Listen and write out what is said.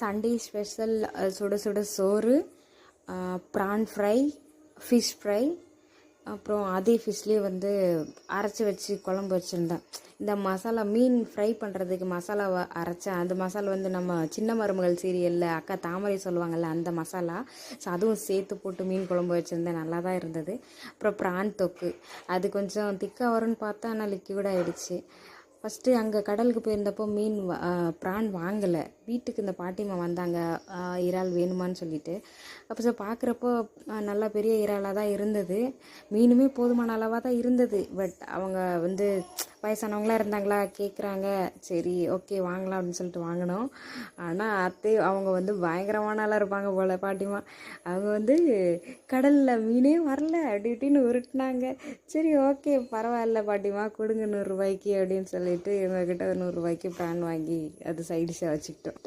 Sunday special சுட சுட சோறு, ப்ரான் ஃப்ரை, ஃபிஷ் ஃப்ரை, அப்புறம் அதே ஃபிஷ்லேயே வந்து அரைச்சி வச்சு குழம்பு வச்சுருந்தேன். இந்த மசாலா மீன் ஃப்ரை பண்ணுறதுக்கு மசாலாவை அரைச்சேன். அந்த மசாலா வந்து நம்ம சின்ன மருமகள் சீரியலில் அக்கா தாமரை சொல்லுவாங்கள்ல, அந்த மசாலா. ஸோ அதுவும் சேர்த்து போட்டு மீன் குழம்பு வச்சுருந்தேன். நல்லா தான் இருந்தது. அப்புறம் ப்ரான் தொக்கு, அது கொஞ்சம் திக்காக வரும்னு பார்த்தா ஆனால் லிக்யூட் ஆகிடுச்சு. ஃபஸ்ட்டு அங்கே கடலுக்கு போயிருந்தப்போ ப்ரான் வாங்கலை. வீட்டுக்கு இந்த பாட்டிம்மா வந்தாங்க இறால் வேணுமான்னு சொல்லிட்டு. அப்போ பார்க்குறப்போ நல்லா பெரிய இறாலாக தான் இருந்தது. மீனுமே போதுமான அளவாக தான் இருந்தது. பட் அவங்க வந்து வயசானவங்களாம் இருந்தாங்களா, கேட்குறாங்க. சரி ஓகே வாங்கலாம் அப்படின்னு சொல்லிட்டு வாங்கினோம். ஆனால் அவங்க வந்து பயங்கரமான ஆளாக இருப்பாங்க போல் பாட்டிம்மா. அவங்க வந்து கடலில் மீனே வரல அப்படி இப்படின்னு உருட்டினாங்க. சரி ஓகே பரவாயில்ல பாட்டிம்மா கொடுங்க 100 ரூபாய்க்கு அப்படின்னு சொல்லிட்டு இவங்கக்கிட்ட 100 ரூபாய்க்கு ப்ரான் வாங்கி அது சைடிஷாக வச்சுக்கிட்டோம்.